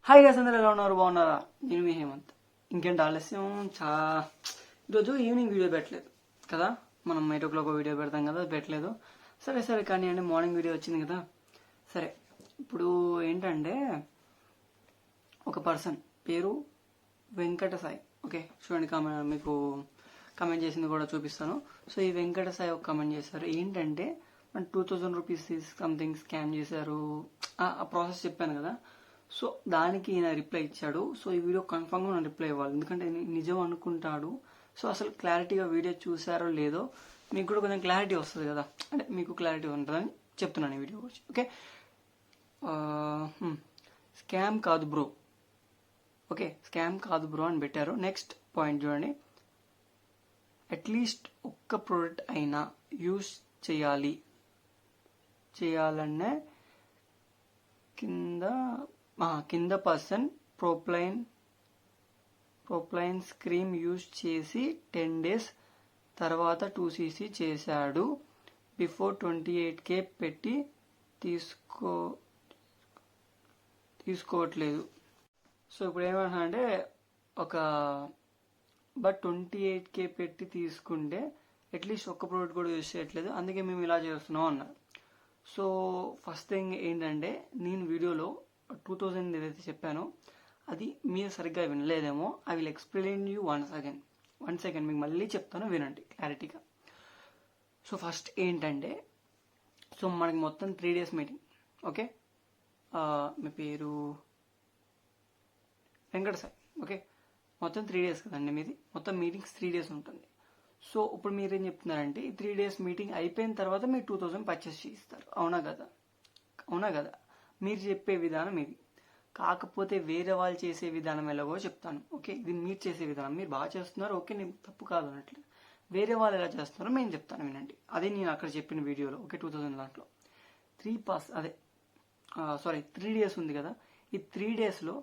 Hi guys, అందరూ ఎలా ఉన్నారు? బాగున్నారా? నేను మీ హేమంత్. ఇంకేంటి ఆలస్యం? ఈరోజు ఈవినింగ్ వీడియో పెట్టలేదు కదా, మనం 8 o'clock వీడియో పెడతాం కదా, పెట్టలేదు. సరే కానీ అండి, మార్నింగ్ వీడియో వచ్చింది కదా. సరే, ఇప్పుడు ఏంటంటే ఒక పర్సన్ పేరు వెంకట సాయి. ఓకే, చూడండి, మీకు కమెంట్ చేసింది కూడా చూపిస్తాను. సో ఈ వెంకట సాయి ఒక కమెంట్ చేశారు. ఏంటంటే 2000 రూపీస్ సంథింగ్ స్కామ్ చేశారు, ఆ ప్రాసెస్ చెప్పాను కదా. సో దానికి ఈయన రిప్లై ఇచ్చాడు. సో ఈ వీడియో కన్ఫర్మ్గా నేను రిప్లై ఇవ్వాలి, ఎందుకంటే నిజం అనుకుంటాడు. సో అసలు క్లారిటీగా వీడియో చూసారో లేదో మీకు కూడా కొంచెం క్లారిటీ వస్తుంది కదా, అంటే మీకు క్లారిటీ ఉంటుందని చెప్తున్నాను ఈ వీడియో గురించి. ఓకే, స్కామ్ కాదు బ్రో. ఓకే, స్కామ్ కాదు బ్రో అని పెట్టారు. నెక్స్ట్ పాయింట్ చూడండి, అట్లీస్ట్ ఒక్క ప్రోడక్ట్ అయినా యూస్ చేయాలనే కింద పర్సన్ ప్రోప్లైన్ స్క్రీమ్ యూజ్ చేసి 10 days తర్వాత 2cc చేశాడు. బిఫోర్ 28K పెట్టి తీసుకోవట్లేదు. సో ఇప్పుడు ఏమంటున్నా అంటే బట్ 28K పెట్టి తీసుకుంటే అట్లీస్ట్ ఒక్క ప్రోడక్ట్ కూడా యూజ్ చేయట్లేదు, అందుకే మేము ఇలా చేస్తున్నాం అన్నారు. సో ఫస్ట్ థింగ్ ఏంటంటే, నేను వీడియోలో 2000 ఏదైతే చెప్పానో అది మీరు సరిగ్గా వినలేదేమో. I will explain you once again మీకు మళ్ళీ చెప్తాను, వినండి క్లారిటీగా. సో ఫస్ట్ ఏంటంటే, సో మనకి మొత్తం 3 days మీటింగ్. ఓకే, మీ పేరు వెంకట సాయి. ఓకే, మొత్తం 3 days కదండి మీది, మొత్తం మీటింగ్స్ 3 days ఉంటుంది. సో ఇప్పుడు మీరేం చెప్తున్నారంటే, ఈ 3 days మీటింగ్ అయిపోయిన తర్వాత మీరు 2000 పర్చేస్ చేయిస్తారు. అవునా కదా? మీరు చెప్పే విధానం ఇది. కాకపోతే వేరే వాళ్ళు చేసే విధానం ఎలాగో చెప్తాను. ఓకే, ఇది మీరు చేసే విధానం, మీరు బాగా చేస్తున్నారు. ఓకే, నేను తప్పు కాదు అన్నట్లు. వేరే వాళ్ళు ఎలా చేస్తున్నారో నేను చెప్తాను, వినండి. అదే నేను అక్కడ చెప్పిన వీడియోలో. ఓకే, 2000 దాంట్లో 3 days ఉంది కదా. ఈ 3 daysలో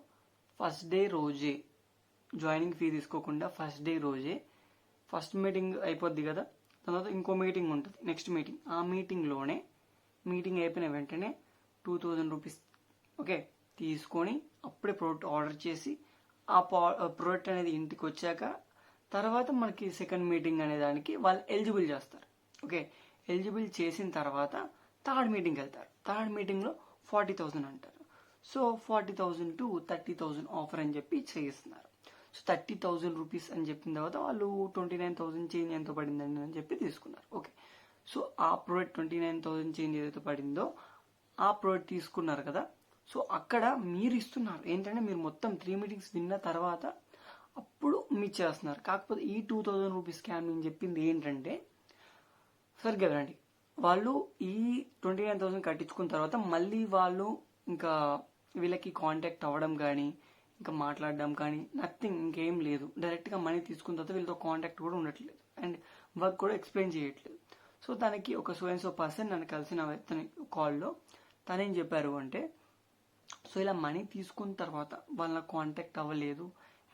ఫస్ట్ డే రోజే జాయినింగ్ ఫీ తీసుకోకుండా ఫస్ట్ డే రోజే ఫస్ట్ మీటింగ్ అయిపోద్ది కదా, తర్వాత ఇంకో మీటింగ్ ఉంటుంది, నెక్స్ట్ మీటింగ్. ఆ మీటింగ్లోనే మీటింగ్ అయిపోయిన వెంటనే 2000 రూపీస్ ఓకే తీసుకొని అప్పుడే ప్రోడక్ట్ ఆర్డర్ చేసి ఆ ప్రోడక్ట్ అనేది ఇంటికి వచ్చాక తర్వాత మనకి సెకండ్ మీటింగ్ అనే దానికి వాళ్ళు ఎలిజిబుల్ చేస్తారు. ఓకే, ఎలిజిబుల్ చేసిన తర్వాత థర్డ్ మీటింగ్కి వెళ్తారు. థర్డ్ మీటింగ్లో 40,000 అంటారు. సో 40,000 to 30,000 ఆఫర్ అని చెప్పి చేయిస్తున్నారు. సో 30,000 రూపీస్ అని చెప్పిన తర్వాత వాళ్ళు 29,000 చేంజ్ ఎంతో పడిందండి అని చెప్పి తీసుకున్నారు. ఓకే, సో ఆ ప్రోడక్ట్ 29,000 చేంజ్ ఏదైతే పడిందో ఆ ప్రోడక్ట్ తీసుకున్నారు కదా. సో అక్కడ మీరు ఇస్తున్నారు ఏంటంటే, మీరు మొత్తం 3 meetings విన్న తర్వాత అప్పుడు మీరు చేస్తున్నారు. కాకపోతే ఈ 2000 రూపీస్ స్కామ్ అని చెప్పింది ఏంటంటే, సరిగ్గా వినండి, వాళ్ళు ఈ 29,000 కట్టించుకున్న తర్వాత మళ్ళీ వాళ్ళు ఇంకా వీళ్ళకి కాంటాక్ట్ అవ్వడం కానీ ఇంకా మాట్లాడడం కానీ నథింగ్, ఇంకేం లేదు. డైరెక్ట్గా మనీ తీసుకున్న తర్వాత వీళ్ళతో కాంటాక్ట్ కూడా ఉండట్లేదు అండ్ వర్క్ కూడా ఎక్స్ప్లెయిన్ చేయట్లేదు. సో తనకి ఒక సో పర్సన్ నన్ను కలిసిన తన కాల్లో తనేం చెప్పారు అంటే, సో ఇలా మనీ తీసుకున్న తర్వాత వాళ్ళ కాంటాక్ట్ అవ్వలేదు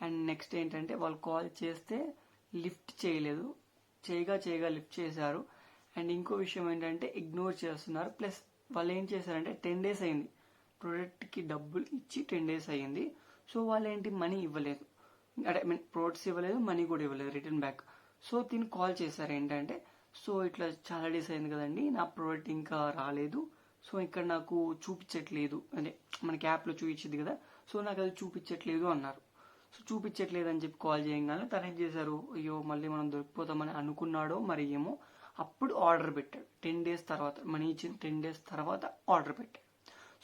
అండ్ నెక్స్ట్ ఏంటంటే వాళ్ళు కాల్ చేస్తే లిఫ్ట్ చేయలేదు, చేయగా లిఫ్ట్ చేశారు. అండ్ ఇంకో విషయం ఏంటంటే ఇగ్నోర్ చేస్తున్నారు. ప్లస్ వాళ్ళు ఏం చేశారంటే 10 days అయింది, ప్రోడక్ట్కి డబ్బులు ఇచ్చి 10 days అయ్యింది. సో వాళ్ళు ఏంటి మనీ ఇవ్వలేదు, అంటే ప్రోడక్ట్స్ ఇవ్వలేదు, మనీ కూడా ఇవ్వలేదు రిటర్న్ బ్యాక్. సో దీన్ని కాల్ చేశారు ఏంటంటే, సో ఇట్లా చాలా డేస్ అయింది కదండి, నా ప్రోడక్ట్ ఇంకా రాలేదు, సో ఇక్కడ నాకు చూపించట్లేదు, అంటే మనకి యాప్లో చూపించింది కదా, సో నాకు అది చూపించట్లేదు అన్నారు. సో చూపించట్లేదు అని చెప్పి కాల్ చేయగానే తను ఏం చేశారు, అయ్యో మళ్ళీ మనం దొరికిపోతామని అనుకున్నాడో మరి ఏమో, అప్పుడు ఆర్డర్ పెట్టాడు. 10 days తర్వాత, మనీ ఇచ్చిన 10 days తర్వాత ఆర్డర్ పెట్టాడు.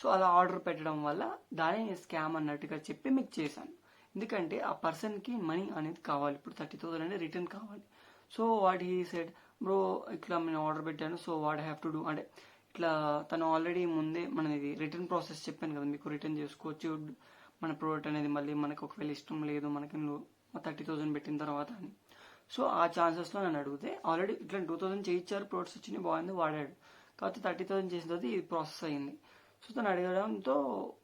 సో అలా ఆర్డర్ పెట్టడం వల్ల దాని స్కామ్ అన్నట్టుగా చెప్పి మీకు చేశాను. ఎందుకంటే ఆ పర్సన్కి మనీ అనేది కావాలి, ఇప్పుడు 30,000 అనేది రిటర్న్ కావాలి. So what he said, bro ఇట్లా నేను ఆర్డర్ పెట్టాను, so what have to do అంటే ఇట్లా తను ఆల్రెడీ ముందే మనది రిటర్న్ ప్రాసెస్ చెప్పాను కదా మీకు, రిటర్న్ చేసుకోవచ్చు మన ప్రోడక్ట్ అనేది, మళ్ళీ మనకు ఒకవేళ ఇష్టం లేదు మనకి 30,000 పెట్టిన తర్వాత అని. సో ఆ ఛాన్సెస్లో నన్ను అడిగితే ఆల్రెడీ ఇట్లా 2,000 చేయించారు, ప్రోడక్ట్స్ వచ్చినాయి, బాగుంది, వాడాడు. కాకపోతే 30,000 చేసిన తర్వాత ఇది ప్రాసెస్ అయ్యింది. సో తను అడగడంతో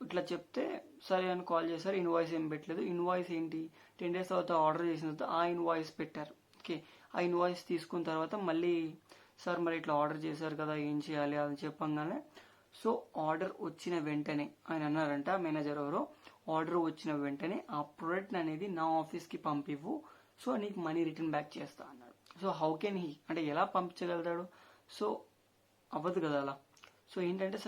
ఇట్లా చెప్తే సరే అని కాల్ చేశారు. ఇన్వాయిస్ ఏం పెట్టలేదు. ఇన్వాయిస్ ఏంటి, 10 days తర్వాత ఆర్డర్ చేసిన తర్వాత ఆ ఇన్వాయిస్ పెట్టారు. ఓకే, ఆ ఇన్వాయిస్ తీసుకున్న తర్వాత మళ్ళీ సార్ మరి ఇట్లా ఆర్డర్ చేశారు కదా, ఏం చేయాలి అని చెప్పంగానే, సో ఆర్డర్ వచ్చిన వెంటనే ఆయన అన్నారంట, మేనేజర్ ఎవరో, ఆర్డర్ వచ్చిన వెంటనే ఆ ప్రోడక్ట్ అనేది నా ఆఫీస్కి పంపివ్వు, సో నీకు మనీ రిటర్న్ బ్యాక్ చేస్తా అన్నాడు. సో హౌ కెన్ హీ, అంటే ఎలా పంపించగలుగుతాడు? సో అవ్వదు కదా అలా. సో ఏంటంటే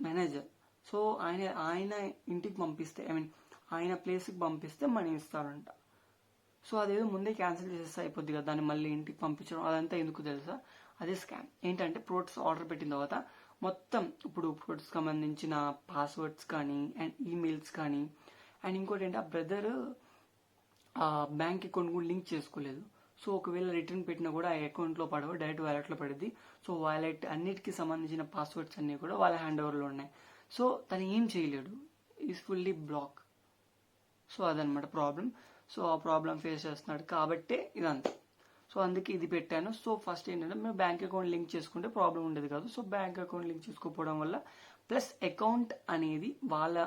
మేనేజర్, సో ఆయన ఇంటికి పంపిస్తే, ఐ మీన్ ఆయన ప్లేస్కి పంపిస్తే మనీ ఇస్తారంట. సో అదేదో ముందే క్యాన్సిల్ చేసేస్తే అయిపోద్ది కదా, దాన్ని మళ్ళీ ఇంటికి పంపించడం అదంతా ఎందుకు తెలుసా? అదే స్కామ్. ఏంటంటే ప్రొడక్ట్స్ ఆర్డర్ పెట్టిన తర్వాత మొత్తం ఇప్పుడు ప్రొడక్ట్స్ సంబంధించిన పాస్వర్డ్స్ కానీ అండ్ ఈమెయిల్స్ కానీ, అండ్ ఇంకోటి ఏంటి, ఆ బ్రదర్ బ్యాంక్ అకౌంట్ కూడా లింక్ చేసుకోలేదు. సో ఒకవేళ రిటర్న్ పెట్టినా కూడా ఆ అకౌంట్లో పడవ, డైరెక్ట్ వ్యాలెట్లో పడుద్ది. సో వ్యాలెట్ అన్నిటికీ సంబంధించిన పాస్వర్డ్స్ అన్నీ కూడా వాళ్ళ హ్యాండ్ ఓవర్లో ఉన్నాయి. సో తను ఏం చేయలేడు, ఈజ్ ఫుల్లీ బ్లాక్. సో అదనమాట ప్రాబ్లం. సో ఆ ప్రాబ్లం ఫేస్ చేస్తున్నాడు కాబట్టే ఇదంతా. సో అందుకే ఇది పెట్టాను. సో ఫస్ట్ ఏంటంటే మేము బ్యాంక్ అకౌంట్ లింక్ చేసుకుంటే ప్రాబ్లం ఉండేది కాదు. సో బ్యాంక్ అకౌంట్ లింక్ చేసుకోకపోవడం వల్ల, ప్లస్ అకౌంట్ అనేది వాళ్ళ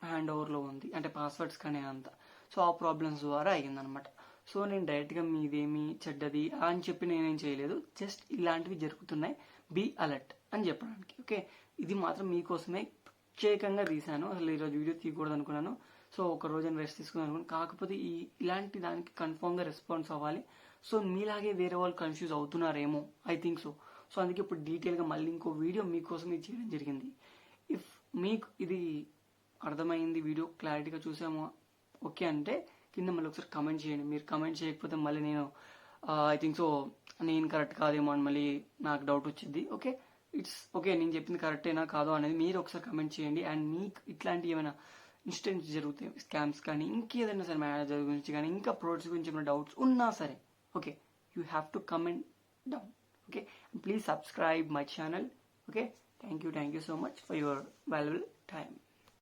హ్యాండ్ ఓవర్లో ఉంది, అంటే పాస్వర్డ్స్ కానీ అంతా. సో ఆ ప్రాబ్లమ్స్ ద్వారా అయ్యిందనమాట. సో నేను డైరెక్ట్గా మీదేమి చెడ్డది అని చెప్పి నేనేం చేయలేదు, జస్ట్ ఇలాంటివి జరుగుతున్నాయి, బీ అలర్ట్ అని చెప్పడానికి. ఓకే, ఇది మాత్రం మీకోసమే ప్రత్యేకంగా తీశాను. అసలు ఈరోజు వీడియో తీయకూడదు అనుకున్నాను. సో ఒక రోజున రెస్ట్ తీసుకుందాం అనుకున్నాను. కాకపోతే ఇలాంటి దానికి కన్ఫర్మ్గా రెస్పాన్స్ అవ్వాలి. సో మీలాగే వేరే వాళ్ళు కన్ఫ్యూజ్ అవుతున్నారేమో, ఐ థింక్ సో. సో అందుకే ఇప్పుడు డీటెయిల్గా మళ్ళీ ఇంకో వీడియో మీకోసం ఇది చేయడం జరిగింది. ఇఫ్ మీకు ఇది అర్థమైంది, వీడియో క్లారిటీగా చూసామో ఓకే అంటే కింద మళ్ళీ ఒకసారి కమెంట్ చేయండి. మీరు కమెంట్ చేయకపోతే మళ్ళీ నేను ఐ థింక్ సో నేను కరెక్ట్ కాదేమో అని మళ్ళీ నాకు డౌట్ వచ్చింది. ఓకే, ఇట్స్ ఓకే, నేను చెప్పింది కరెక్టేనా కాదో అనేది మీరు ఒకసారి కమెంట్ చేయండి. అండ్ మీకు ఇట్లాంటి ఏమైనా ఇన్సిడెంట్స్ జరుగుతాయి, స్కామ్స్ కానీ ఇంకేదైనా సరే మేనేజర్ గురించి కానీ ఇంకా ప్రొడక్ట్స్ గురించి ఏమైనా డౌట్స్ ఉన్నా సరే, okay, you have to comment down. Okay, please subscribe my channel. Okay, thank you so much for your valuable time.